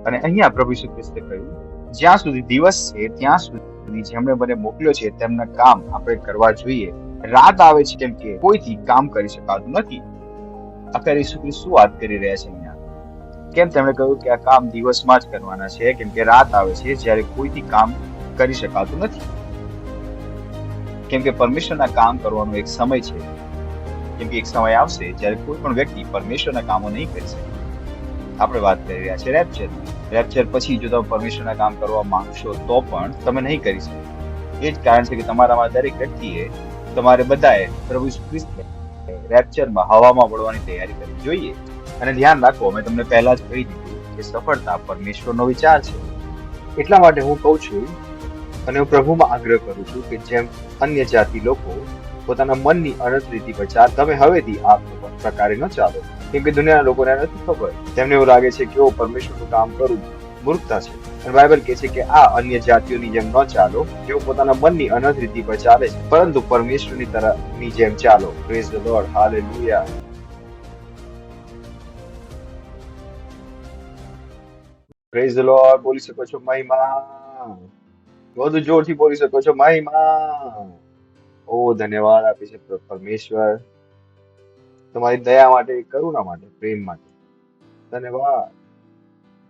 અને અહીંયા પ્રભુ ઈસુ ખ્રિસ્તે કહ્યું, જ્યાં સુધી દિવસ છે ત્યાં સુધી જેમણે મને મોકલ્યો છે તેમના કામ આપણે કરવા જોઈએ. રાત આવે છે કેમ કે કોઈથી કામ કરી શકાતું નથી. આખરે ઈસુ ખ્રિસ્ત શું વાત કરી રહ્યા છે અહીંયા? કેમ તેમણે કહ્યું કે આ કામ દિવસમાં જ કરવાના છે? કેમ કે રાત આવે છે જ્યારે કોઈથી કામ કરી શકાતું નથી. કેમ કે પરમેશ્વરના કામ કરવાનો એક સમય છે. કેમ કે એક સમય આવશે જ્યારે કોઈ પણ વ્યક્તિ પરમેશ્વરના કામો નહીં કરી શકે. આપણે વાત કરી રહ્યા છીએ રેપ્ચર પછી જો તમે પરમેશ્વરના કામ કરવા માંગશો તો પણ તમે નહીં કરી શકો. એ જ કારણ છે કે તમારામાં દરેક વ્યક્તિએ, તમારે બધાએ પ્રભુ ઈસુ ખ્રિસ્તને રેપ્ચરમાં હવામાં પડવાની તૈયારી કરવી જોઈએ. અને ધ્યાન રાખો, મેં તમને પહેલા જ કહી દીધું કે સફળતા પરમેશ્વરનો વિચાર છે. એટલા માટે હું કહું છું અને હું પ્રભુમાં આગ્રહ કરું છું કે જેમ અન્ય જાતિ લોકો પોતાના મનની અનંત રીતિ પર ચાલ, તમે હવેથી આ પ્રકારે ન ચાલો. કેમ કે દુનિયાના લોકોને નથી ખબર. તેમને એવું લાગે છે કે હું પરમેશ્વરનું કામ કરું મૂર્ખતા છે. અને બાઇબલ કહે છે કે આ અન્ય જાતિઓની જેમ ન ચાલો, જેઓ પોતાના મનની અનંત રીતિ પર ચાલે છે, પરંતુ પરમેશ્વરની તરફની જેમ ચાલો. Praise the lord, hallelujah. Praise the lord બોલી શકો છો મહિમા. વધુ જોરથી બોલી શકો છો મહિમા. ઓ ધન્યવાદ આપે છે પરમેશ્વર તમારી દયા માટે, કરુણા માટે, પ્રેમ માટે. ધન્યવાદ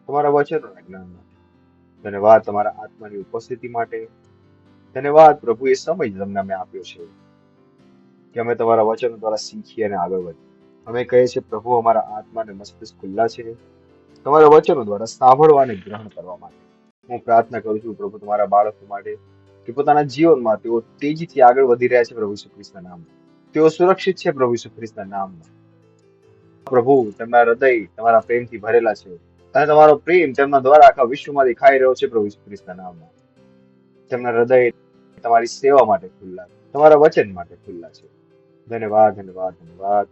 તમારા વચનોના જ્ઞાન માટે. ધન્યવાદ તમારા આત્માની ઉપસ્થિતિ માટે. ધન્યવાદ પ્રભુ, એ સમય જ તમને અમે આપ્યો છે કે અમે તમારા વચનો દ્વારા શીખીએ અને આગળ વધીએ. અમે કહીએ છીએ પ્રભુ, અમારા આત્મા અને મસ્તિષ્ક ખુલ્લા છે તમારા વચનો દ્વારા સાંભળવા અને ગ્રહણ કરવા માટે. હું પ્રાર્થના કરું છું પ્રભુ તમારા બાળકો માટે કે પોતાના જીવનમાં તેઓ તેજીથી આગળ વધી રહ્યા છે પ્રભુ ઈસુ ખ્રિસ્તના નામમાં. તેઓ સુરક્ષિત છે પ્રભુ ઈસુ ખ્રિસ્તના નામમાં. પ્રભુ તેમના હૃદય તમારા પ્રેમથી ભરેલા છે અને તમારો પ્રેમ તેમના દ્વારા આખા વિશ્વમાં દેખાઈ રહ્યો છે પ્રભુ ઈસુ ખ્રિસ્તના નામમાં. તેમના હૃદય તમારી સેવા માટે ખુલ્લા, તમારા વચન માટે ખુલ્લા છે. ધન્યવાદ, ધન્યવાદ, ધન્યવાદ.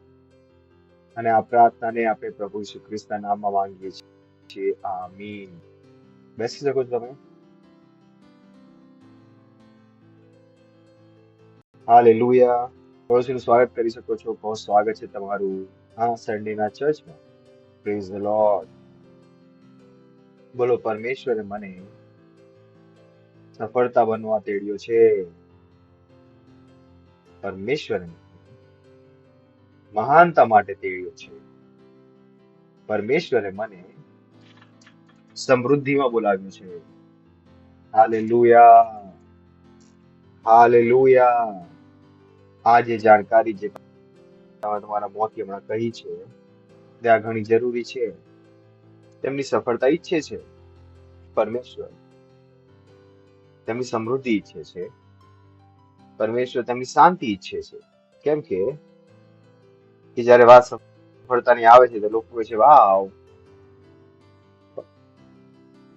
અને આ પ્રાર્થનાને આપણે પ્રભુ ઈસુ ખ્રિસ્તના નામમાં માંગીએ છીએ. આમીન. બેસી શકો છો તમે. હાલેલુયા. પડોશીનું સ્વાગત કરી શકો છો. બહુ સ્વાગત છે તમારું આ સન્ડેના ચર્ચમાં. Praise the lord. બોલો, પરમેશ્વરે મને સફળતા બનવા તેડ્યો છે. પરમેશ્વરે મહાનતા માટે તેડ્યો છે. પરમેશ્વરે મને સમૃદ્ધિમાં બોલાવ્યો છે. Hallelujah, hallelujah. આ જે જાણકારી જે તમારા મોંથી હમણાં કહી છે તે આ ઘણી જરૂરી છે. તેમની સફળતા ઈચ્છે છે પરમેશ્વર, તેમની સમૃદ્ધિ ઈચ્છે છે પરમેશ્વર, તેમની શાંતિ ઈચ્છે છે. કેમ કે જયારે વાત સફળતાની આવે છે તો લોકો કહે છે વાવ.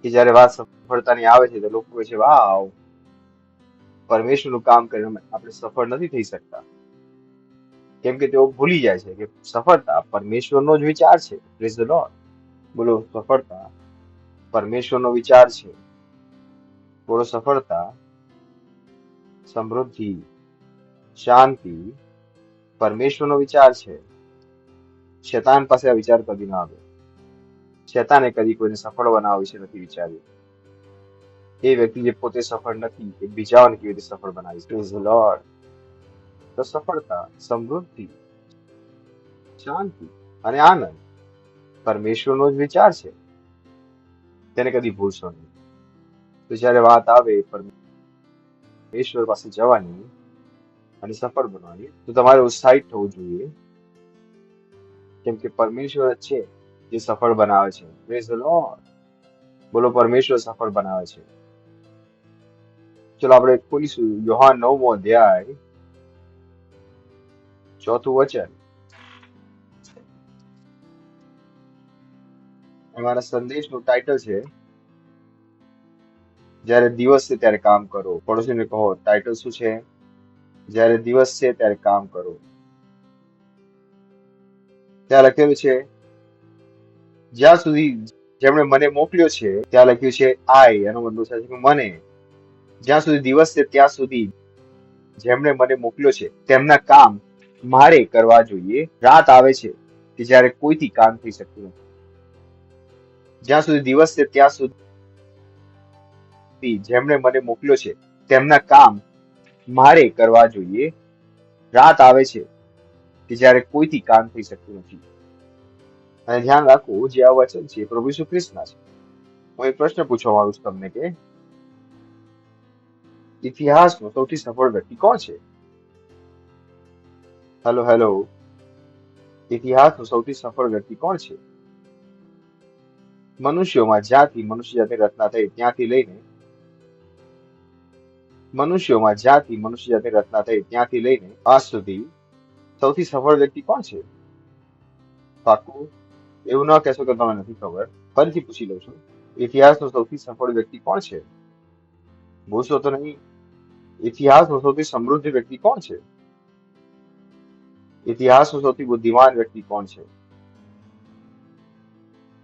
જયારે વાત સફળતાની આવે છે તો લોકો કહે છે વાવ, પરમેશ્વરનું કામ કરીને આપણે સફળ નથી થઈ શકતા. કેમ કે તેઓ ભૂલી જાય છે કે સફળતા પરમેશ્વરનો જ વિચાર છે. Praise the lord. બોલો, સફળતા પરમેશ્વરનો વિચાર છે. બોલો, સફળતા, સમૃદ્ધિ, શાંતિ પરમેશ્વરનો વિચાર છે. શેતાન પાસે આ વિચાર કદી ના આવ્યો. શેતાને કદી કોઈને સફળ બનાવવા વિશે નથી વિચાર્યું. એ વ્યક્તિ જે પોતે સફળ નથી એ બીજાઓને કેવી રીતે સફળ બનાવી. Praise the lord. તો સફળતા, સમૃદ્ધિ, શાંતિ અને આનંદ પરમેશ્વરનો જ વિચાર છે. તેને કદી ભૂલશો નહીં. તો જયારે વાત આવે પરમેશ્વર પાસે જવાની અને સફળ બનવાની, તો તમારે ઉત્સાહિત થવું જોઈએ. કેમ કે પરમેશ્વર જ છે જે સફળ બનાવે છે. Praise the lord. બોલો, પરમેશ્વર સફળ બનાવે છે. ચલો આપણે ખોલીશું યોહાન 9મો અધ્યાય 4થું વચન. અમારા સંદેશનું ટાઇટલ છે જ્યારે દિવસ છે ત્યારે કામ કરો. પડોશીને કહો, ટાઇટલ શું છે? જ્યારે દિવસ છે ત્યારે કામ કરો. ત્યાં લખેલું છે જ્યાં સુધી જેમણે મને મોકલ્યો છે, ત્યાં લખ્યું છે આઈ, એનો મતલબ થાય છે કે મને. જ્યાં સુધી દિવસ છે ત્યાં સુધી જેમણે મને મોકલ્યો છે તેમના કામ મારે કરવા જોઈએ. રાત આવે છે કે જ્યારે કોઈથી કામ થઈ શકતું નથી. જ્યાં સુધી દિવસ છે ત્યાં સુધી જેમણે મને મોકલ્યો છે તેમના કામ મારે કરવા જોઈએ. રાત આવે છે કે જ્યારે કોઈથી કામ થઈ શકતું નથી. અને ધ્યાન રાખવું, જે આ વચન છે એ પ્રભુ ઈસુ ખ્રિસ્તના છે. હું એક પ્રશ્ન પૂછવા માંગુ છું તમને કે ઇતિહાસનો સૌથી સફળ વ્યક્તિ કોણ છે? હેલો હેલો, ઇતિહાસનો સૌથી સફળ વ્યક્તિ કોણ છે? મનુષ્યોમાં જ્યાંથી મનુષ્ય જાતની રચના થઈ ત્યાંથી લઈને આજ સુધી સૌથી સફળ વ્યક્તિ કોણ છે? પાકું? એવું ન કહેશો કે તમને નથી ખબર. ફરીથી પૂછી લઉં છું, ઇતિહાસનો સૌથી સફળ વ્યક્તિ કોણ છે? બોલશો તો નહીં. ઇતિહાસનો સૌથી સમૃદ્ધ વ્યક્તિ કોણ છે? ઇતિહાસનો સૌથી બુદ્ધિમાન વ્યક્તિ કોણ છે?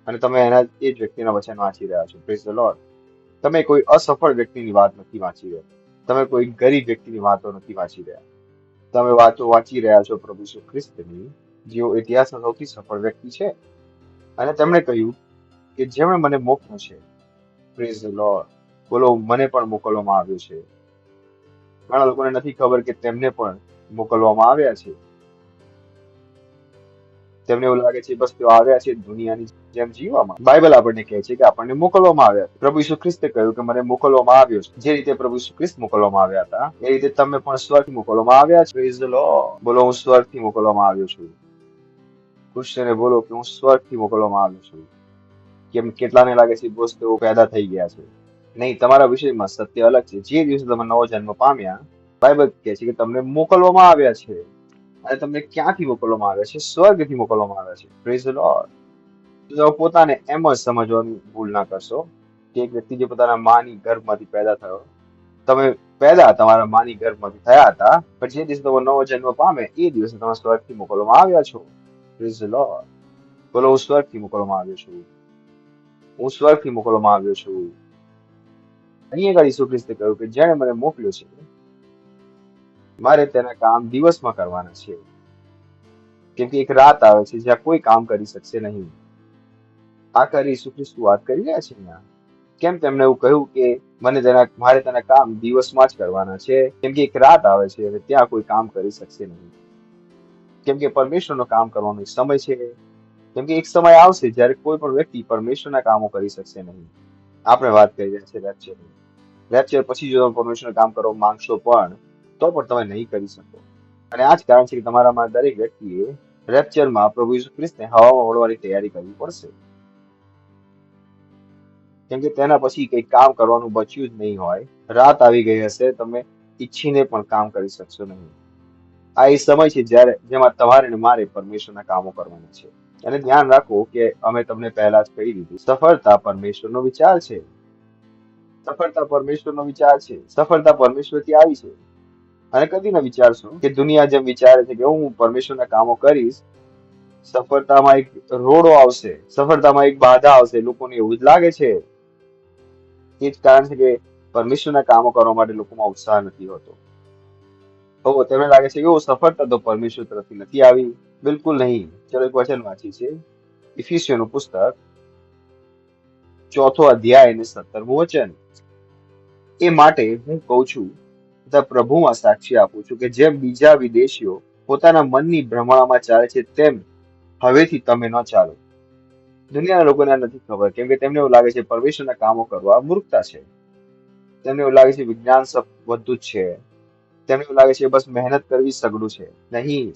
અને તમે એ જ વ્યક્તિના વચન વાંચી રહ્યા છો. Praise the lord. તમે કોઈ અસફળ વ્યક્તિની વાત નથી વાંચી રહ્યા. તમે કોઈ ગરીબ વ્યક્તિની વાતો નથી વાંચી રહ્યા. તમે વાતો વાંચી રહ્યા છો પ્રભુ ઈસુ ખ્રિસ્તની, જેઓ ઇતિહાસના સૌથી સફળ વ્યક્તિ છે. અને તેમણે કહ્યું કે જેમણે મને મોકલ્યો છે, પ્રેઝ ધ લોર્ડ, બોલો, મને પણ મોકલવામાં આવ્યો છે. ઘણા લોકોને નથી ખબર કે તેમને પણ મોકલવામાં આવ્યા છે. તેમને એવું લાગે છે બસ તેઓ આવ્યા છે દુનિયાની જેમ જીવવામાં. બાઇબલ આપણને કહે છે કે આપણને મોકલવામાં આવ્યા. પ્રભુ ઈસુ ખ્રિસ્તે કહ્યું કે મને મોકલવામાં આવ્યો છે. જે રીતે પ્રભુ ઈસુ ખ્રિસ્ત મોકલવામાં આવ્યા હતા, એ રીતે તમે પણ સ્વર્ગથી મોકલવામાં આવ્યા છે. Praise the lord. બોલો, હું સ્વર્ગથી મોકલવામાં આવ્યો છું. ખુશીને બોલો કે હું સ્વર્ગથી મોકલવામાં આવ્યો છું. કેમ કેટલાને લાગે છે બસ તેઓ પેદા થઈ ગયા છે. નહીં, તમારા વિષયમાં સત્ય અલગ છે. જે દિવસે તમે નવો જન્મ પામ્યા, બાઇબલ કહે છે કે તમને મોકલવામાં આવ્યા છે. અને તમને ક્યાંથી મોકલવામાં આવ્યા છે? સ્વર્ગથી મોકલવામાં આવ્યા છે. Praise the lord. તો પોતાને એમ જ સમજવાની ભૂલ ના કરશો કે એક વ્યક્તિ જે પોતાના માની ગર્ભમાંથી પેદા થયો, તમે પેદા તમારા માની ગર્ભમાંથી થયા હતા, પણ જે દિવસે તમે નવો જન્મ પામે એ દિવસે તમે સ્વર્ગથી મોકલવામાં આવ્યા છો. Praise the lord. બોલો, હું સ્વર્ગથી મોકલવામાં આવ્યો છું. હું સ્વર્ગથી મોકલવામાં આવ્યો છું. અહીંયા આગળ ઈસુ ખ્રિસ્તે કહ્યું કે જેણે મને મોકલ્યો છે મારે તેના કામ દિવસમાં કરવાના છે. કેમ કે એક રાત આવે છે જ્યાં કોઈ કામ કરી શકશે નહીં. આ કરી ઈસુ ખ્રિસ્ત વાત કરી રહ્યા છે અહીંયા. કેમ તેમણે એવું કહ્યું કે મારે તેના કામ દિવસમાં જ કરવાના છે? કેમ કે એક રાત આવે છે અને ત્યાં કોઈ કામ કરી શકશે નહીં. કેમ કે પરમેશ્વરનો કામ કરવાનો એક સમય છે. કેમ કે એક સમય આવશે જ્યારે કોઈ પણ વ્યક્તિ પરમેશ્વરના કામો કરી શકશે નહીં. આપણે વાત કરી રહ્યા છીએ રેપ્ચરની. રેપ્ચર પછી જો તમે પરમેશ્વરનું કામ કરવા માંગશો પણ તમે નહીં કરી શકો. અને આ જ કારણ છે કે તમારામાં દરેક વ્યક્તિએ રેપ્ચરમાં પ્રભુ ઈસુ ખ્રિસ્તને હવામાં વળવાની તૈયારી કરવી પડશે. કેમ કે તેના પછી કંઈ કામ કરવાનું બચ્યું જ નહીં હોય. રાત આવી ગઈ હશે, તમે ઈચ્છીને પણ કામ કરી શકશો નહીં. આ એ સમય છે જેમાં તમારે ને મારે પરમેશ્વરના કામો કરવાના છે. અને ધ્યાન રાખો કે અમે તમને પહેલા જ કહી દીધું, સફળતા પરમેશ્વરનો વિચાર છે. સફળતા પરમેશ્વરનો વિચાર છે. સફળતા પરમેશ્વરથી આવી છે. અને કદી ન વિચારશો કે દુનિયા જેમ વિચારે છે કે હું પરમેશ્વરના કામો કરીશ, સફળતામાં એક રોડો આવશે, સફળતામાં એક બાધા આવશે. લોકોને એવું જ લાગે છે. એ જ કારણ છે કે પરમેશ્વરના કામો કરવા માટે લોકોમાં ઉત્સાહ નથી હોતો. તો તેમને લાગે છે કે સફળતા તો પરમેશ્વર તરફથી નથી આવી. બિલકુલ નહીં. ચલો એક વચન વાંચીએ છીએ, ઇફિસીઓનું પુસ્તક 4 અધ્યાય અને 17મું વચન. એ માટે હું કહું છું તથા પ્રભુમાં સાક્ષી આપું છું કે જેમ બીજા વિદેશીઓ પોતાના મનની ભ્રમણામાં ચાલે છે તેમ હવેથી તમે ન ચાલો. દુનિયાના લોકોને નથી ખબર, કેમ કે તેમને એવું લાગે છે પરમેશ્વરના કામો કરવા મૂર્ખતા છે. તેમને એવું લાગે છે વિજ્ઞાન બધું જ છે. તેમને એવું લાગે છે બસ મહેનત કરવી સગડું છે. નહીં,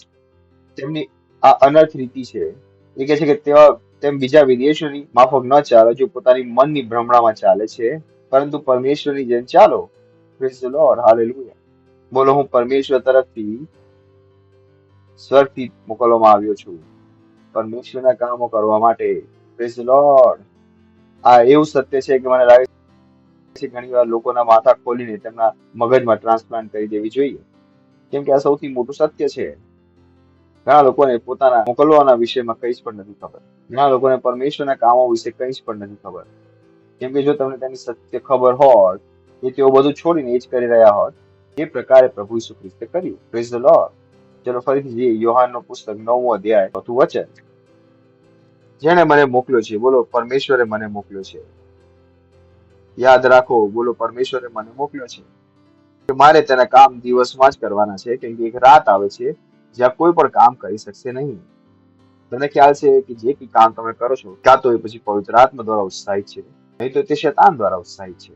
તેમની આ અનર્થ રીતિ છે. એ કહે છે કે તેમ બીજા વિદેશીઓની માફક ન ચાલો, જો પોતાની મનની ભ્રમણામાં ચાલે છે, પરંતુ પરમેશ્વરની જેમ ચાલો. Praise the lord. હાલેલુયા. બોલો, હું પરમેશ્વર તરફથી સ્વર્ગથી મોકલવામાં આવ્યો છું પરમેશ્વરના કામો કરવા માટે. Praise the lord. આ એવું સત્ય છે કે મને લાગે છે ઘણી વાર લોકોના માથા ખોલીને તેમના મગજમાં ટ્રાન્સપ્લાન્ટ કરી દેવી જોઈએ. કેમ કે આ સૌથી મોટું સત્ય છે. ઘણા લોકોને પોતાના મોકલવાના વિષયમાં કંઈ જ પણ નથી ખબર. ઘણા લોકોને પરમેશ્વરના કામો વિશે કંઈ જ પણ નથી ખબર. કેમ કે જો તમને તેની સત્ય ખબર હોત કે તેઓ બધું છોડીને એ જ કરી રહ્યા હોત જે પ્રકારે પ્રભુ ઈસુ ખ્રિસ્તે કર્યું. Praise the lord. ચલો ફરીથી જોઈએ યોહાનનો પુસ્તક 9મો અધ્યાય 4મું વચન. જેણે મને મોકલ્યો છે. બોલો, પરમેશ્વરે મને મોકલ્યો છે. યાદ રાખો, બોલો, પરમેશ્વરે મને મોકલ્યો છે કે મારે તેના કામ દિવસમાં જ કરવાના છે, કેમ કે એક રાત આવે છે જ્યાં કોઈ પણ કામ કરી શકશે નહીં. તમને ખ્યાલ છે કે જે કંઈ કામ તમે કરો છો, ક્યાં તો એ પછી પવિત્ર આત્મા દ્વારા ઉત્સાહિત છે, નહીં તો તે શૈતાન દ્વારા ઉત્સાહિત છે.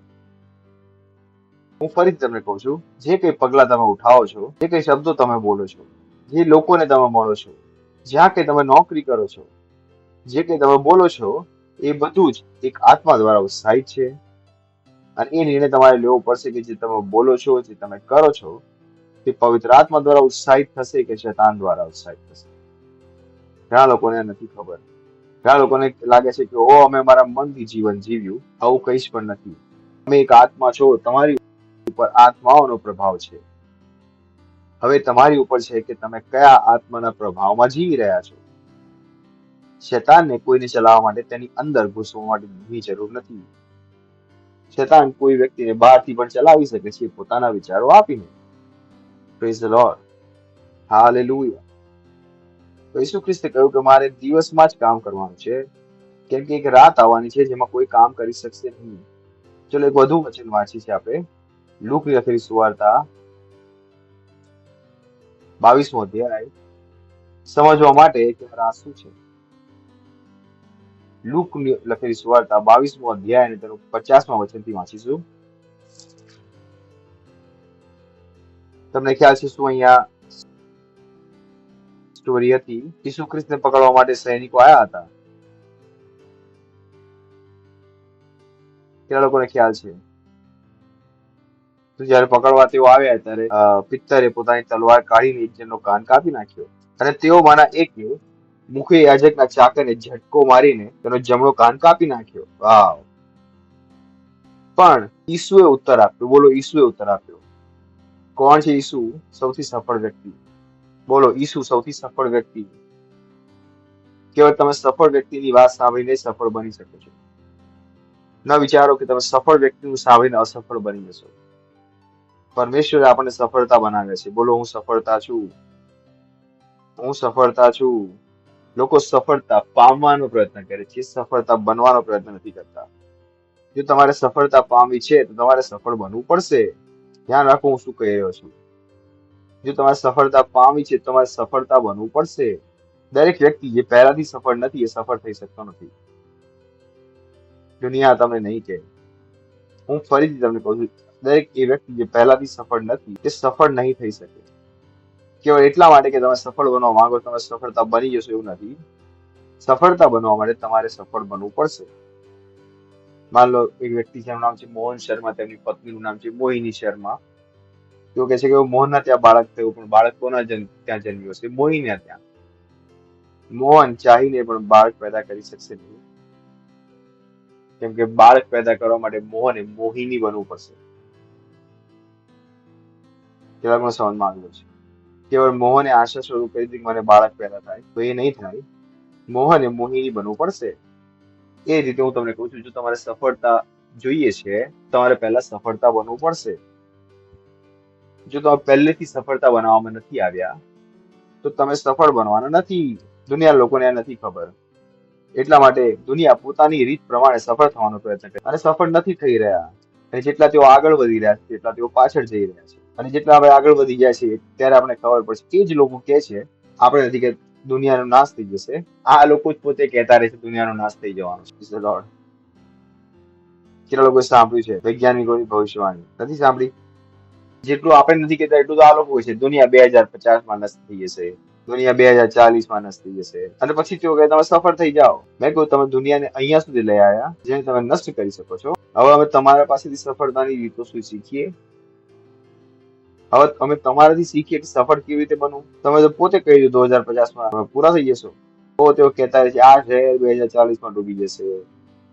હું ફરીથી તમને કહું છું, જે કંઈ પગલા તમે ઉઠાવો છો, જે કંઈ શબ્દો તમે બોલો છો, જે લોકોને તમે મળો છો, જ્યાં કંઈ તમે નોકરી કરો છો, જે કંઈ તમે બોલો છો, એ બધું જ એક આત્મા દ્વારા ઉત્સાહિત છે. અને એ નિર્ણય તમારે લેવો પડશે કે જે તમે બોલો છો, જે તમે કરો છો, તે પવિત્ર આત્મા દ્વારા ઉત્સાહિત થશે કે શૈતાન દ્વારા ઉત્સાહિત થશે. ઘણા લોકોને નથી ખબર. ઘણા લોકોને લાગે છે કે અમે મારા મનથી જીવન જીવ્યું. આવું કંઈ જ પણ નથી. તમે એક આત્મા છો, તમારી ઉપર આત્માઓનો પ્રભાવ છે. હવે તમારી ઉપર છે કે તમે કયા આત્માના પ્રભાવમાં જીવી રહ્યા છો. શૈતાનને કોઈને ચલાવવા માટે તેની અંદર ઘૂસવા માટેની જરૂર નથી. શૈતાન કોઈ વ્યક્તિને બહારથી પણ ચલાવી શકે છે પોતાના વિચારો આપીને. Praise the lord. હાલેલુયા. તો ઈસુ ખ્રિસ્તે કહ્યું કે મારે દિવસમાં જ કામ કરવાનું છે, કેમ કે એક રાત આવવાની છે જેમાં કોઈ કામ કરી શકશે નહીં. ચલો એક વધુ વચન વાંચીએ છીએ આપણે. લૂકની લખેલી સુવાર્તા 22મો અધ્યાય, સમજવા માટે કે રાત શું છે. લૂકની લખેલી સુવાર્તા 22મો અધ્યાય અને તેનું 50મા વચનથી વાંચીશું. તમને ખ્યાલ છે શું અહીંયા સ્ટોરી હતી? ઈસુ ખ્રિસ્તને પકડવા માટે સૈનિકો આવ્યા હતા. કેટલા લોકોને ખ્યાલ છે? તો જયારે પકડવા તેઓ આવ્યા ત્યારે પિત્તરે પોતાની તલવાર કાઢીને એક જણનો કાન કાપી નાખ્યો અને તેઓમાંના એકે મુખ્ય યાજકના ચાકરને ઝટકો મારીને તેનો જમણો કાન કાપી નાખ્યો. વાવ! પણ ઈસુએ ઉત્તર આપ્યો. બોલો, ઈસુએ ઉત્તર આપ્યો. કોણ છે ઈસુ? સૌથી સફળ વ્યક્તિ. બોલો, ઈસુ સૌથી સફળ વ્યક્તિ. કેવળ તમે સફળ વ્યક્તિની વાત સાંભળીને સફળ બની શકો છો. ન વિચારો કે તમે સફળ વ્યક્તિનું સાંભળીને અસફળ બની જશો. પરમેશ્વરે આપણને સફળતા બનાવ્યા છે. બોલો, હું સફળતા છું. હું સફળતા છું. લોકો સફળતા પામવાનો પ્રયત્ન કરે છે, સફળતા બનવાનો પ્રયત્ન નથી કરતા. જો તમારે સફળતા પામવી છે તો તમારે સફળ બનવું પડશે. ધ્યાન રાખો હું શું કહી રહ્યો છું. જો તમારે સફળતા પામવી છે તો તમારે સફળતા બનવું પડશે. દરેક વ્યક્તિ જે પહેલાથી સફળ નથી એ સફળ થઈ શકતો નથી. દુનિયા તમને નહીં કહે. હું ફરીથી તમને કહું છું, દરેક એ વ્યક્તિ જે પહેલાથી સફળ નથી તે સફળ નહીં થઈ શકે. કેવળ એટલા માટે કે તમે સફળ બનવા માંગો તમે સફળતા બની જશો એવું નથી. સફળતા બનવા માટે તમારે સફળ બનવું પડશે. માન લો એક વ્યક્તિ છે, એનું નામ છે મોહન શર્મા, તેમની પત્નીનું નામ છે મોહિની શર્મા. તેઓ કહે છે કે મોહનના ત્યાં બાળક થયું, પણ બાળક કોના ત્યાં જન્મ્યું હશે? મોહિનીના ત્યાં. મોહન ચાહીને પણ બાળક પેદા કરી શકશે નહીં, કેમ કે બાળક પેદા કરવા માટે મોહને મોહિની બનવું પડશે. કેટલાકનો સમજમાં આવ્યો છે? કેવળ મોહને આશા શરૂ કરી હતી કે મને બાળક પેદા થાય, તો એ નહીં થાય. મોહને મોહિની બનવું પડશે. એ રીતે હું તમને કહું છું, જો તમારે સફળતા જોઈએ છે તમારે પહેલા સફળતા બનવું પડશે. જો તમે પહેલેથી સફળતા બનાવવામાં નથી આવ્યા તો તમે સફળ બનવાના નથી. દુનિયા લોકોને આ નથી ખબર. એટલા માટે દુનિયા પોતાની રીત પ્રમાણે સફળ થવાનો પ્રયત્ન કરે અને સફળ નથી થઈ રહ્યા. અને જેટલા તેઓ આગળ વધી રહ્યા છે તેટલા તેઓ પાછળ જઈ રહ્યા છે. અને જેટલા આપણે આગળ વધી ગયા છે ત્યારે આપણે ખબર પડશે. એ જ લોકો કહે છે, આપણે નથી કે દુનિયાનો નાશ થઈ જશે. આ લોકો જ પોતે કહેતા રહે છે દુનિયાનો નાશ થઈ જવાનો છે. કેટલા લોકોએ સાંભળ્યું છે વૈજ્ઞાનિકોની ભવિષ્યવાણી? નથી સાંભળી? જેટલું આપણે નથી કહેતા એટલું તો આ લોકો છે. દુનિયા 2050માં નષ્ટ થઈ જશે, દુનિયા 2040માં નષ્ટ થઈ જશે. અને પછી તેઓ કહે તમે સફળ થઈ જાઓ. મેં કહ્યું તમે દુનિયાને અહીંયા સુધી લઈ આવ્યા જેને તમે નષ્ટ કરી શકો છો. હવે અમે તમારા પાસેથી સફળતાની રીતો શું શીખીએ? હવે અમે તમારાથી શીખીએ કે સફળ કેવી રીતે બનવું. તમે તો પોતે કહી દો 2050માં પૂરા થઈ જશો. તો તેઓ કહેતા રહે છે આ શહેર 2040માં ડૂબી જશે,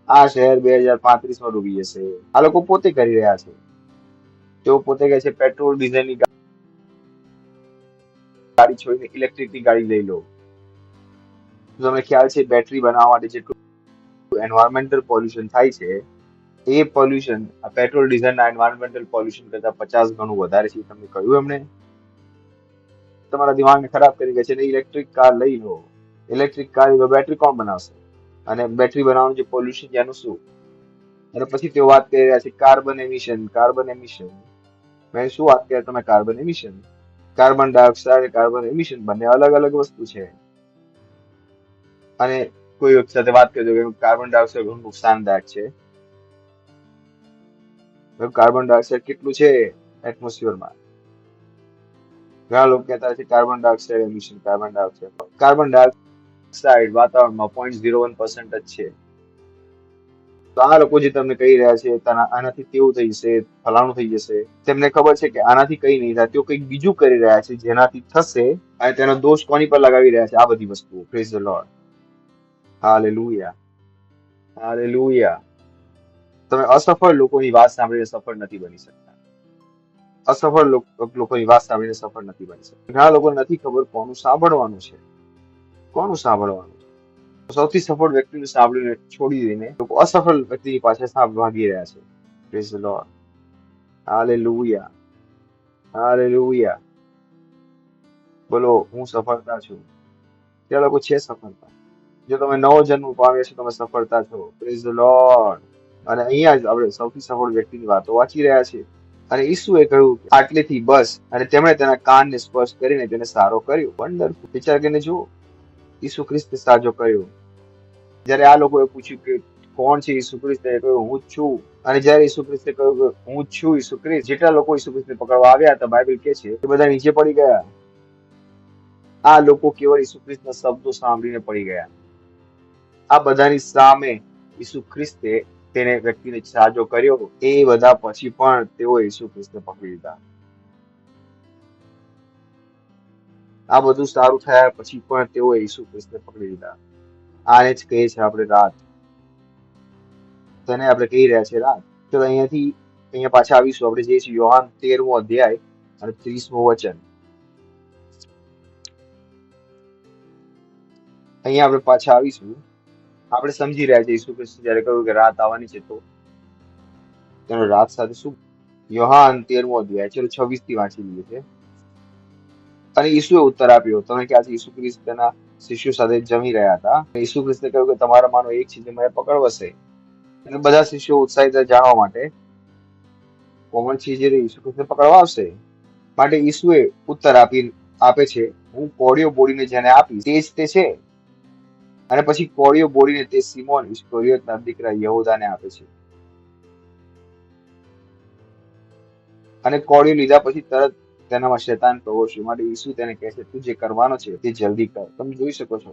આ શહેર 2035માં ડૂબી જશે. આ લોકો પોતે કરી રહ્યા છે. તેઓ પોતે કહે છે પેટ્રોલ ડીઝલની ગાડી છોડીને ઇલેક્ટ્રિકની ગાડી લઈ લો. તમને ખ્યાલ છે બેટરી બનાવવા માટે જેટલું એન્વાયરમેન્ટલ પોલ્યુશન થાય છે એ પોલ્યુશન આ પેટ્રોલ ડીઝલના એન્વાયરમેન્ટલ પોલ્યુશન કરતા 50 ગણું વધારે છે. તમને કહ્યું એમને? તમારા દિમાગને ખરાબ કરી ગયા છે ને ઇલેક્ટ્રિક કાર લઈ લો. ઇલેક્ટ્રિક કાર બેટરી કોણ બનાવશે? અને બેટરી બનાવવાનું જે પોલ્યુશન એનું શું? અને પછી તેઓ વાત કરી રહ્યા છે કાર્બન એમિશન. મેં શું વાત કરી તમે કાર્બન એમિશન? કાર્બન ડાયોક્સાઇડ અને કાર્બન એમિશન બંને અલગ અલગ વસ્તુ છે. અને કોઈ સાથે વાત કરજો કે કાર્બન ડાયોક્સાઇડ ઘણું નુકસાનદાયક છે. કાર્બન ડાયોક્સાઇડ કેટલું છે એટમોસ્ફિયરમાં? ઘણા લોકો કહેતા છે carbon dioxide emission, carbon dioxide વાતાવરણમાં 0.01% જ છે. તો આ લોકો જે તમને કહી રહ્યા છે આનાથી કેવું થઈ જશે, ફલાણું થઈ જશે, તેમને ખબર છે કે આનાથી કઈ નહીં થાય. તેઓ કંઈક બીજું કરી રહ્યા છે જેનાથી થશે, અને તેનો દોષ કોની પર લગાવી રહ્યા છે? આ બધી વસ્તુઓ. Praise the lord. Hallelujah, hallelujah. તમે અસફળ લોકોની વાત સાંભળીને સફળ નથી બની શકતા. અસફળ લોકોની વાત સાંભળીને સફળ નથી બની શકતા. ઘણા લોકો નથી ખબર કોનું સાંભળવાનું છે, કોનું સાંભળવાનું. સૌથી સફળ વ્યક્તિને સાંભળીને છોડી દઈને લોકો અસફળ વ્યક્તિની પાછળ ભાગી રહ્યા છે. Praise the lord. Hallelujah, hallelujah. બોલો, હું સફળતા છું. તે લોકો છે સફળતા. જો તમે નવો જન્મ પામ્યા છો, તમે સફળતા છો. Praise the lord. અને અહીંયા જ આપણે સૌથી સફળ વ્યક્તિની વાતો વાંચી રહ્યા છીએ. અને ઈસુએ કહ્યું આટલેથી બસ, અને તેમણે તેના કાનને સ્પર્શ કરીને તેને સારો કર્યો. વન્ડરફુલ. વિચાર કરીને જુઓ, ઈસુ ખ્રિસ્તે સાજો કર્યો. જયારે આ લોકોએ પૂછ્યું કે કોણ છે ઈસુ ખ્રિસ્તે, કહ્યું હું જ છું. અને જયારે ઈસુ ખ્રિસ્તે કહ્યું કે હું જ છું ઈસુ ખ્રિસ્ત, જેટલા લોકો ઈસુ ખ્રિસ્તને પકડવા આવ્યા હતા, બાઇબલ કે છે એ બધા નીચે પડી ગયા. આ લોકો કેવળ ઈસુ ખ્રિસ્તના શબ્દો સાંભળીને પડી ગયા. આ બધાની સામે ઈસુ ખ્રિસ્તે તેને વ્યક્તિને સાજો કર્યો. એ બધા પછી પણ તેઓ ઈસુ ખ્રિસ્તને પકડી લીધા. આ બધું સારું થયા પછી પણ તેઓ ઈસુ ખ્રિસ્તને પકડી લીધા. આને જ કહે છે આપણે રાત. તેને આપણે કહી રહ્યા છે રાત. તો અહીંયા પાછા આવીશું. આપણે જઈએ છીએ યોહાન 13મો અધ્યાય અને 30મું વચન. અહીંયા આપણે પાછા આવીશું. આપણે સમજી રહ્યા છીએ ઈસુ ખ્રિસ્ત જયારે કહ્યું કે રાત આવવાની છે, તો તેનો રાત સાથે શું? યોહાન 13મો અધ્યાય, ચલો 26 થી વાંચી લઈએ છે. અને ઈસુએ ઉત્તર આપ્યો. તમે ક્યાંથી? ઈસુ ખ્રિસ્ત તેના શિષ્યો સાથે જમી રહ્યા હતા. ઈસુ ખ્રિસ્તે કહ્યું કે તમારામાંનો એક છે જે મને પકડવશે. અને બધા શિષ્યો ઉત્સાહિત જાણવા માટે કોણ છે જે ઈસુ ખ્રિસ્તને પકડવા આવશે. માટે ઈસુએ ઉત્તર આપે છે, હું કોળીઓ બોડીને જેને આપીશ તે જ તે છે. અને પછી કોળીઓ બોડીને તે સિમોન ઇસ્કરિયોતના દીકરા યહૂદાને આપે છે. અને કોળીઓ લીધા પછી તરત તેનામાં શેતાન પ્રવેશ્યો. માટે ઈસુ તેને કહે છે, તું જે કરવાનો છે તે જલ્દી કર. તમે જોઈ શકો છો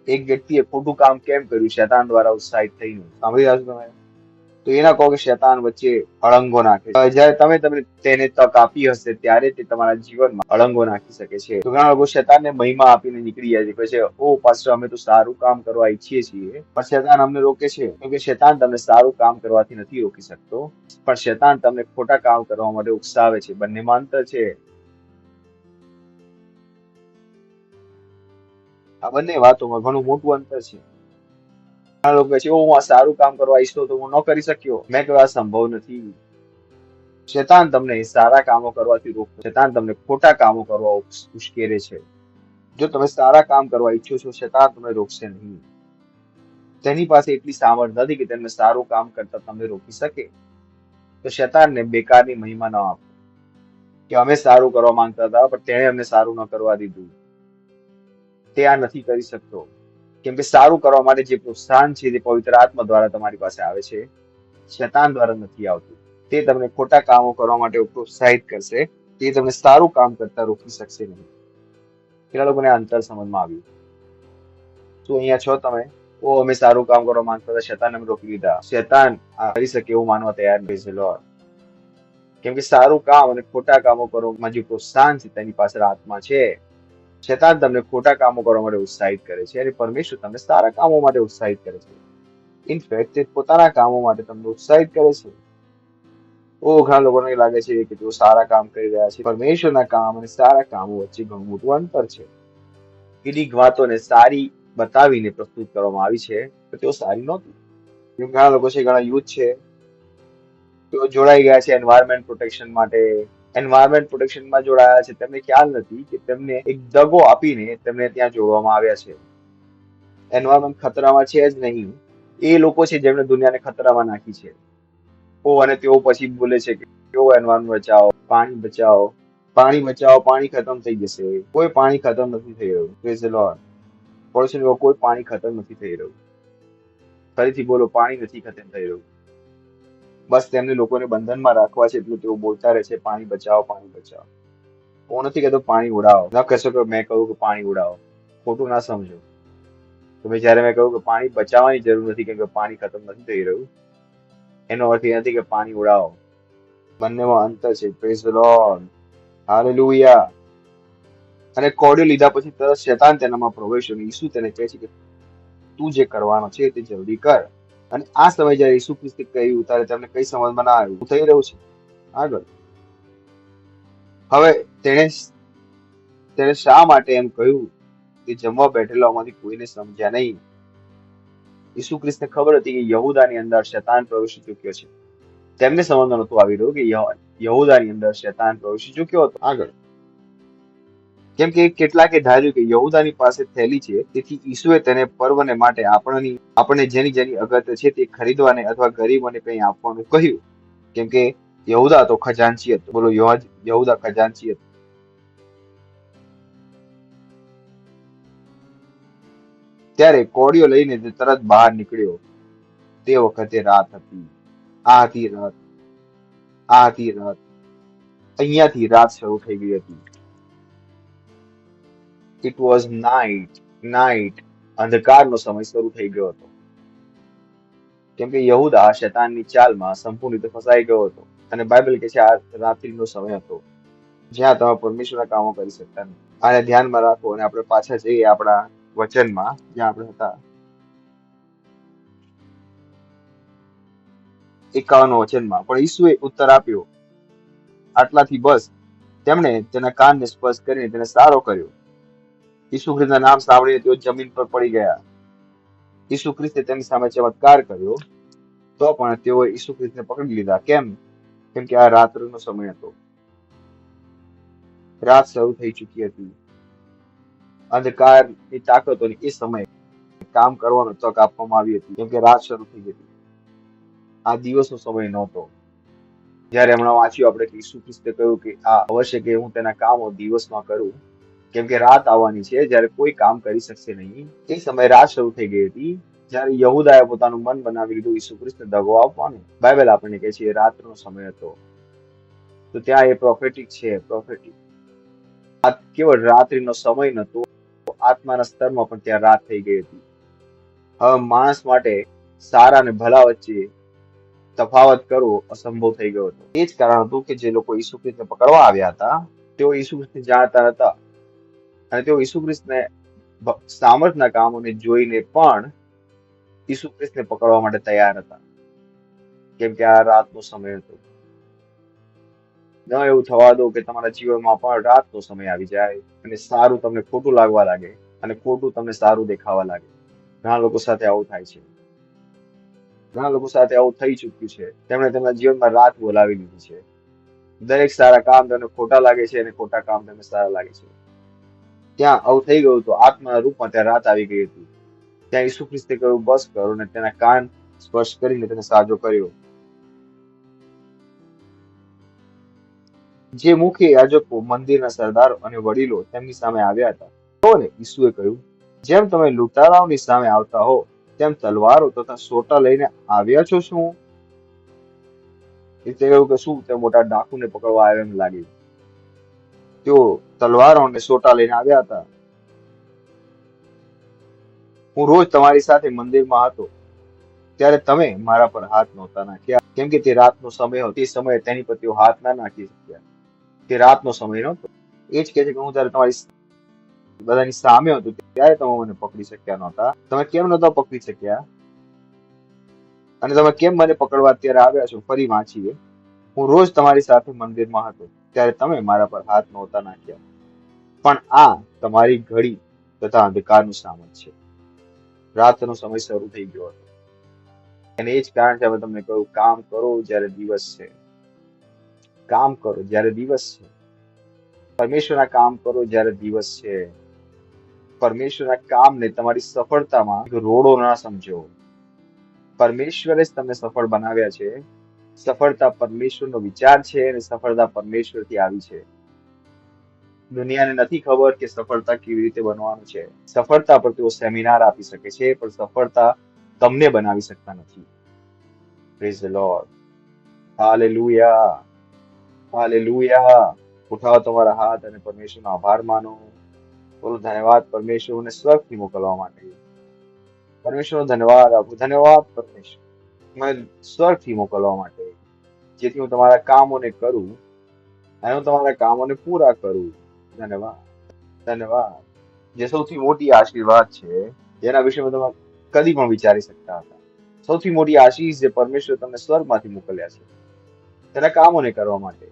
એક વ્યક્તિએ ખોટું કામ કેમ કર્યું? શેતાન દ્વારા ઉત્સાહિત થઈને. સાંભળી રહ્યા છો તમે? તો એના કહો કે શેતાન વચ્ચે અળંગો નાખે. જયારે તમે તેને તક આપી હશે ત્યારે તે તમારા જીવનમાં અળંગો નાખી શકે છે. તો ઘણા લોકો શેતાનને મહિમા આપીને નીકળી જાય છે. કહે છે, ઓ પાસ્ટર, અમે તો સારું કામ કરવા ઈચ્છીએ છીએ, પણ શેતાન અમને રોકે છે. કેમકે શેતાન તમને સારું કામ કરવાથી નથી રોકી શકતો, પણ શેતાન તમને ખોટા કામ કરવા માટે ઉકસાવે છે. બંનેમાં અંતર છે. આ બંને વાતોમાં ઘણું મોટું અંતર છે. ઘણા લોકો કહે છે, હું આ સારું કામ કરવા ઈચ્છતો તો હું ન કરી શક્યો. મેં કહ્યું, આ સંભવ નથી. શેતાન તમને સારા કામો કરવાથી રોકતો. શેતાન તમને ખોટા કામો કરવા ઉશ્કેરે છે. જો તમે સારા કામ કરવા ઈચ્છો છો, શેતાન તમને રોકશે નહીં. તેની પાસે એટલી સામર્થ નથી કે તેમને સારું કામ કરતા તમને રોકી શકે. તો શેતાનને બેકારની મહિમા ન આપો કે અમે સારું કરવા માંગતા હતા પણ તેણે અમને સારું ન કરવા દીધું. તે આ નથી કરી શકતો. કેમ કે સારું કરવા માટે જે પ્રોત્સાહન છે તે પવિત્ર આત્મા દ્વારા તમારી પાસે આવે છે, શેતાન દ્વારા નથી આવતું. તે તમને ખોટા કામો કરવા માટે પ્રોત્સાહિત કરશે. તે તમને સારું કામ કરતા રોકી શકશે નહીં. કેટલા લોકોને અંતર સમજમાં આવ્યું? શું અહીંયા છો તમે? ઓ, અમે સારું કામ કરવા માંગતા હતા, શેતાન અમે રોકી દીધા. શેતાન આ કરી શકે એવું માનવા તૈયાર નથી. કેમ કે સારું કામ અને ખોટા કામો કરવામાં જે પ્રોત્સાહન છે તેની પાછળ આત્મા છે. શેતાન તમને ખોટા કામો કરવા માટે ઉત્સાહિત કરે છે, અને પરમેશ્વર તમને સારા કામો માટે ઉત્સાહિત કરે છે. ઇનફેક્ટ તે પોતાના કામો માટે તમને ઉત્સાહિત કરે છે. ઘણા લોકોને લાગે છે કે તેઓ સારા કામ કરી રહ્યા છે. પરમેશ્વરના કામ અને સારા કામો વચ્ચે ઘણું મોટું અંતર છે. કેટલીક વાતોને સારી બતાવીને પ્રસ્તુત કરવામાં આવી છે, તો તેઓ સારી નહોતી. ઘણા લોકો છે, ઘણા યુથ છે, તેઓ જોડાઈ ગયા છે એન્વાયરમેન્ટ પ્રોટેક્શન માટે. એન્વાયરમેન્ટ પ્રોટેક્શનમાં જોડાયા છે. તેમને ખ્યાલ નથી કે તેમને એક દગો આપીને તેમને ત્યાં જોડવામાં આવ્યા છે. એન્વાયરમેન્ટ ખતરામાં છે જ નહીં. એ લોકો છે જેમણે દુનિયાને ખતરામાં નાખી છે. અને તેઓ પછી બોલે છે કે કેવો એન્વાયરમેન્ટ બચાવો, પાણી બચાવો, પાણી બચાવો, પાણી ખતમ થઈ જશે. કોઈ પાણી ખતમ નથી થઈ રહ્યું. Praise the lord. પડોશી લોકો, કોઈ પાણી ખતમ નથી થઈ રહ્યું. ફરીથી બોલો, પાણી નથી ખતમ થઈ રહ્યું. બસ તેમને લોકોને બંધનમાં રાખવા છે એટલે તેઓ બોલતા રહે છે પાણી બચાવો, પાણી બચાવો. હું નથી કહેતો પાણી ઉડાવો. ન કહેશો કે મેં કહ્યું કે પાણી ઉડાવો. ખોટું ના સમજો. તમે જયારે મેં કહ્યું કે પાણી બચાવવાની જરૂર નથી કેમ કે પાણી ખતમ નથી થઈ રહ્યું, એનો અર્થ એ નથી કે પાણી ઉડાવો. બંનેમાં અંતર છે. Praise the lord. હાલેલુયા. અને કોડિયો લીધા પછી તરત શેતાન તેનામાં પ્રવેશ્યો અને ઈસુ તેને કહે છે કે તું જે કરવાનો છે તે જલ્દી કર. અને આ સમય જયારે ઈસુ ખ્રિસ્તે કહ્યું ત્યારે તેમને કઈ સમજમાં ના આવ્યું થઈ રહ્યું છે. આગળ હવે તેણે શા માટે એમ કહ્યું તે જમવા બેઠેલામાંથી કોઈને સમજ્યા નહીં. ઈસુ ખ્રિસ્તને ખબર હતી કે યહૂદાની અંદર શેતાન પ્રવેશી ચૂક્યો છે. તેમને સમજમાં નહોતું આવી રહ્યું કે યહૂદાની અંદર શેતાન પ્રવેશી ચૂક્યો હતો. આગળ કેમ કે કેટલાકે ધાર્યું કે યહૂદાની પાસે થેલી છે તેથી ઈસુએ તેને પર્વને માટે આપણને જેની અગત્ય છે તે ખરીદવાને અથવા ગરીબોને કંઈ આપવાનું કહ્યું. કેમ કે યહૂદા તો ખજાનચી હતો. બોલો, યહૂદા ખજાનચી હતો. ત્યારે કોડિયો લઈને તે તરત બહાર નીકળ્યો. તે વખતે રાત હતી. આ હતી રાત. અહીંયાથી રાત શરૂ થઈ ગઈ હતી. It was night. અંધકારનો સમય શરૂ થઈ ગયો હતો. કેમ કે યહૂદા શેતાનની ચાલમાં સંપૂર્ણ રીતે ફસાઈ ગયો હતો. અને બાઇબલ કહે છે આ રાત્રિનો સમય હતો જ્યાં તમે પરમેશ્વરના કામો કરી શકતા નથી. આને ધ્યાનમાં રાખો અને આપણે પાછા જઈએ આપણા વચનમાં જ્યાં આપણે હતા. 51 વચનમાં. પણ ઈસુએ ઉત્તર આપ્યો, આટલાથી બસ. તેમણે તેના કાનને સ્પર્શ કરીને તેને સારો કર્યો. ઈસુ ખ્રિસ્તના નામ સાંભળીને તેઓ જમીન પર પડી ગયા. ઈસુ ખ્રિસ્તે તેમની સામે ચમત્કાર કર્યો તો પણ તેઓએ ઈસુ ખ્રિસ્તને પકડી લીધા. કેમ કે આ રાત્રિનો સમય હતો. રાત શરૂ થઈ ચૂકી હતી. અંધકારની તાકાતોને એ સમયે કામ કરવાનો તક આપવામાં આવી હતી કેમ કે રાત શરૂ થઈ ગઈ હતી. આ દિવસનો સમય નહોતો. જયારે હમણાં વાંચ્યું આપણે કે ઈસુ ખ્રિસ્તે કહ્યું કે આ અવશ્ય કે હું તેના કામો દિવસમાં કરું કેમ કે રાત આવવાની છે જયારે કોઈ કામ કરી શકશે નહીં. એ સમયે રાત શરૂ થઈ ગઈ હતી જયારે યહૂદાએ પોતાનું મન બનાવી લીધું ઈસુ ખ્રિસ્તને દગો આપવાનો. બાઇબલ આપણને કહે છે એ રાતનો સમય હતો. તો ત્યાં એ પ્રોફેટિક છે. આ કેવળ રાત્રિનો સમય નહોતો, આત્માના સ્તરમાં પણ ત્યાં રાત થઈ ગઈ હતી. હવે માણસ માટે સારા અને ભલા વચ્ચે તફાવત કરવો અસંભવ થઈ ગયો હતો. એ જ કારણ હતું કે જે લોકો ઈસુ ખ્રિસ્તને પકડવા આવ્યા હતા તેઓ ઈસુ ખ્રિસ્તને જાણતા હતા અને તેઓ ઈસુ ખ્રિસ્તને સામર્થના કામોને જોઈને પણ ઈસુ ખ્રિસ્તને પકડવા માટે તૈયાર હતા કેમ કે આ રાતનો સમય હતો. ન એવું થવા દો કે તમારા જીવનમાં પણ રાતનો સમય આવી જાય અને સારું તમને ખોટું લાગવા લાગે અને ખોટું તમને સારું દેખાવા લાગે. ઘણા લોકો સાથે આવું થાય છે. ઘણા લોકો સાથે આવું થઈ ચૂક્યું છે. તેમણે તેમના જીવનમાં રાત બોલાવી લીધી છે. દરેક સારા કામ તેમને ખોટા લાગે છે અને ખોટા કામ તેમને સારા લાગે છે. ત્યાં આવું થઈ ગયું હતું. આત્માના રૂપમાં ત્યાં રાત આવી ગઈ હતી. ત્યાં ઈસુ ખ્રિસ્તે કહ્યું બસ કરો અને તેના કાન સ્પર્શ કરીને તેને સાજો કર્યો. જે મુખ્ય યાજકો, મંદિરના સરદારો અને વડીલો તેમની સામે આવ્યા હતા. તેઓને ઈસુએ કહ્યું, જેમ તમે લૂંટારાઓની સામે આવતા હો તેમ તલવારો તથા સોટા લઈને આવ્યા છો શું? એટલે કહ્યું કે શું તે મોટા ડાકુને પકડવા આવ્યા એમ લાગે. તેઓ તલવારો અને સોટા લઈને આવ્યા હતા. હું રોજ તમારી સાથે મંદિરમાં હતો ત્યારે તમે મારા પર હાથ નહોતા નાખ્યા કેમ કે તે રાતનો સમય હતો. તે સમયે તેની પર તેઓ હાથ ના નાખી શક્યા. તે રાતનો સમય નહોતો. એ જ કહે છે કે હું ત્યારે તમારી બધાની સામે હતું ત્યારે તમે મને પકડી શક્યા નહોતા. તમે કેમ નહોતા પકડી શક્યા અને તમે કેમ મને પકડવા અત્યારે આવ્યા છો? ફરી વાંચીએ. હું રોજ તમારી સાથે મંદિરમાં હતો ત્યારે તમે મારા પર હાથ નહોતા નાખ્યા. પણ આ તમારી ઘડી તથા અંધકારનું સામર્થ છે. રાતનો સમય શરૂ થઈ ગયો હતો અને એ જ કારણ છે અમે તમને કહ્યું કામ કરો જ્યારે દિવસ છે. કામ કરો જ્યારે દિવસ છે. પરમેશ્વરના કામ કરો જ્યારે દિવસ છે. પરમેશ્વરના કામને તમારી સફળતામાં એક રોડો ના સમજો. પરમેશ્વરે જ તમને સફળ બનાવ્યા છે. સફળતા પરમેશ્વરનો વિચાર છે અને સફળતા પરમેશ્વરથી આવી છે. દુનિયાને નથી ખબર કે સફળતા કેવી રીતે બનવાનું છે. સફળતા પર તેઓ સેમિનાર આપી શકે છે, પણ સફળતા તમને બનાવી શકતા નથી. Praise the lord. Hallelujah, hallelujah. ઉઠાવો તમારા હાથ અને પરમેશ્વરનો આભાર માનો. બોલો ધન્યવાદ પરમેશ્વરને સ્વર્ગથી મોકલવા માટે. પરમેશ્વરનો ધન્યવાદ આપો. ધન્યવાદ પરમેશ્વર, મને સ્વર્ગથી મોકલવા માટે, જેથી હું તમારા કામોને કરું અને હું તમારા કામોને પૂરા કરું. ધન્યવાદ, ધન્યવાદ. જે સૌથી મોટી આશીર્વાદ છે, જેના વિશે તમે કદી પણ વિચારી શકતા હતા. સૌથી મોટી આશીષ જે પરમેશ્વર તમને સ્વર્ગમાંથી મોકલ્યા છે, તેના કામોને કરવા માટે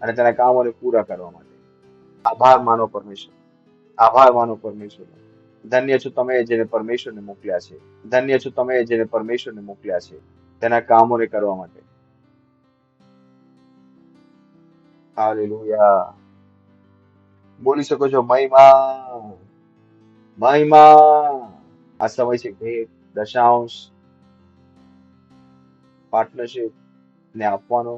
અને તેના કામોને પૂરા કરવા માટે. આભાર માનો પરમેશ્વર, આભાર માનો પરમેશ્વર. ધન્ય છો તમે જેને પરમેશ્વરને મોકલ્યા છે. ધન્ય છો તમે જેને પરમેશ્વરને મોકલ્યા છે તેના કામોને કરવા માટે. હાલેલુયા. બોલી શકો છો મહિમા, મહિમા. આ સમય છે ભેટ, દશાંશ, પાર્ટનરશિપ ને આપવાનો.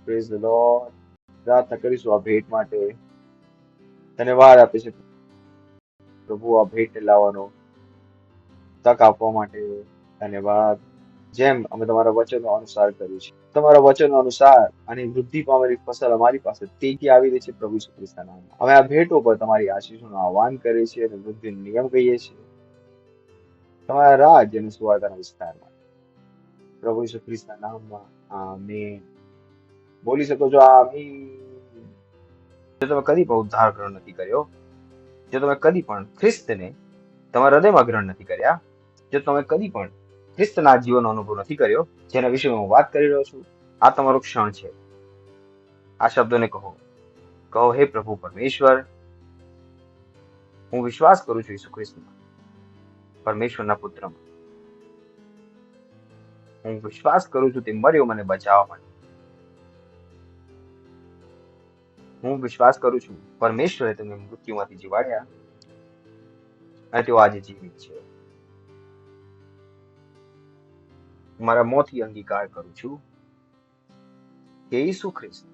Praise the lord. પ્રાર્થના કરીશું આ ભેટ માટે. ધન્યવાદ આપે છે પ્રભુ આ ભેટને લાવવાનો તક આપવા માટે. ધન્યવાદ. જેમ અમે તમારા વચનો અનુસાર કર્યું છે, તમારા વચનો અનુસાર અને વૃદ્ધિ પામેલી ફસલ અમારી પાસે તેજી આવી રહી છે પ્રભુ ઈસુ ખ્રિસ્તના નામમાં. અમે આ ભેટો પર તમારી આશીષોનું આહ્વાન કરીએ છીએ અને વૃદ્ધિનો નિયમ કહીએ છીએ તમારા રાજ્ય અને સુવાર્તાના વિસ્તારમાં પ્રભુ ઈસુ ખ્રિસ્તના નામમાં. આમીન. બોલી શકો છો આમીન. જો તમે કદી પણ ઉદ્ધાર ગ્રહણ નથી કર્યો, જો તમે કદી પણ ખ્રિસ્તને તમારા હૃદયમાં ગ્રહણ નથી કર્યા, જો તમે કદી પણ ખ્રિસ્તના જીવનનો અનુભવ નથી કર્યો, જેના વિશે હું વાત કરી રહ્યો છું, આ તમારો ક્ષણ છે. આ શબ્દોને કહો, કહો, હે પ્રભુ પરમેશ્વર, હું વિશ્વાસ કરું છું ઈસુ ખ્રિસ્તમાં, પરમેશ્વરના પુત્રમાં. હું વિશ્વાસ કરું છું તે મર્યો મને બચાવવા માટે. હું વિશ્વાસ કરું છું પરમેશ્વરે તેમને મૃત્યુમાંથી જીવાડ્યા અને તેઓ આજે જીવિત છે. મારા મોંથી અંગીકાર કરું છું કે ઈસુ ખ્રિસ્ત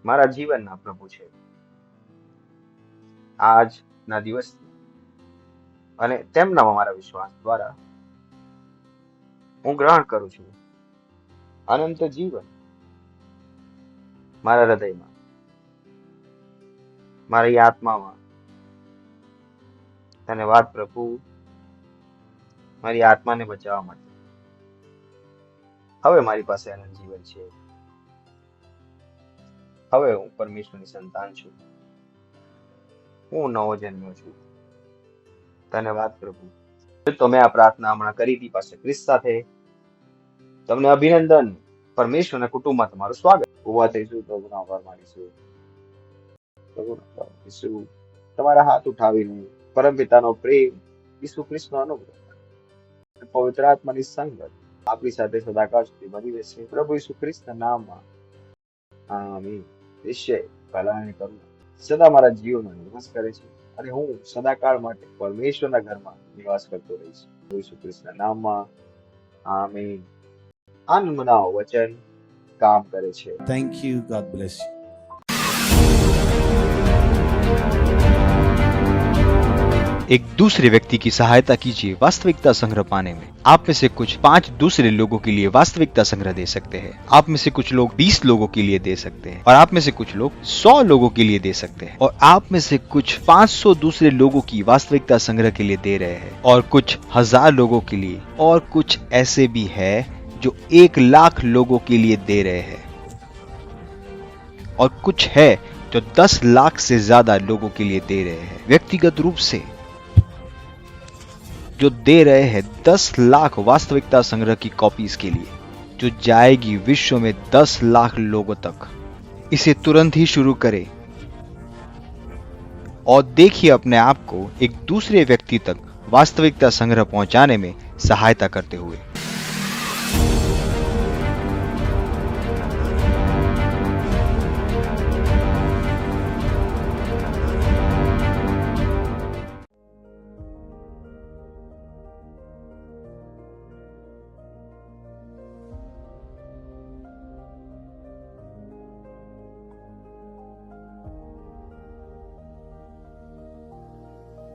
મારા જીવનના પ્રભુ છે. આજના દિવસથી અને તેમનામાં મારા વિશ્વાસ દ્વારા હું ગ્રહણ કરું છું અનંત જીવન મારા હૃદયમાં, મારી આત્મામાં. ધન્યવાદ પ્રભુ મારી આત્માને બચાવવા માટે. હવે મારી પાસે અનંત જીવન છે. હવે હું પરમેશ્વરની સંતાન છું. હું નવો જન્મ્યો છું. ધન્યવાદ પ્રભુ. તમે આ પ્રાર્થના હમણાં કરી હતી પાસે ખ્રિસ્ત સાથે, તમને અભિનંદન. પરમેશ્વરના કુટુંબમાં તમારું સ્વાગત. ઉભા થઈશું, પ્રભુનો આભાર માનીશું. પ્રભુનો આભાર માનીશું. તમારા હાથ ઉઠાવીને પરમપિતાનો પ્રેમ, ઈસુ ખ્રિસ્તનો અનુગ્રહ, પવિત્ર આત્માની સંગત આપણી સાથે સદાકાળ સુધી બની રહેશે. પ્રભુ ઈસુ ખ્રિસ્તના નામમાં. આમીન. નિશ્ચય ભલાને કરું સદા મારા જીવનમાં નિવાસ કરે છે અને હું સદાકાળ માટે પરમેશ્વરના ઘરમાં નિવાસ કરતો રહીશ. ઈસુ ખ્રિસ્તના નામમાં. આમીન. આનંદ મનાવો, વચન काम करे छे. Thank you. God bless you. एक दूसरे व्यक्ति की सहायता कीजिए वास्तविकता संग्रह पाने में। आप में से कुछ 5 दूसरे लोगों के लिए वास्तविकता संग्रह दे सकते हैं। आप में से कुछ लोग 20 लोगों के लिए दे सकते हैं और आप में से कुछ लोग 100 लोगों के लिए दे सकते हैं और आप में से कुछ 500 दूसरे लोगों की वास्तविकता संग्रह के लिए दे रहे हैं और कुछ 1000 लोगों के लिए और कुछ ऐसे भी है जो 1,00,000 लोगों के लिए दे रहे हैं और कुछ है जो 10 लाख से ज्यादा लोगों के लिए दे रहे हैं। व्यक्तिगत रूप से जो दे रहे हैं 10 लाख वास्तविकता संग्रह की कॉपीज के लिए, जो जाएगी विश्व में 10 लाख लोगों तक। इसे तुरंत ही शुरू करें और देखिए अपने आप को एक दूसरे व्यक्ति तक वास्तविकता संग्रह पहुंचाने में सहायता करते हुए।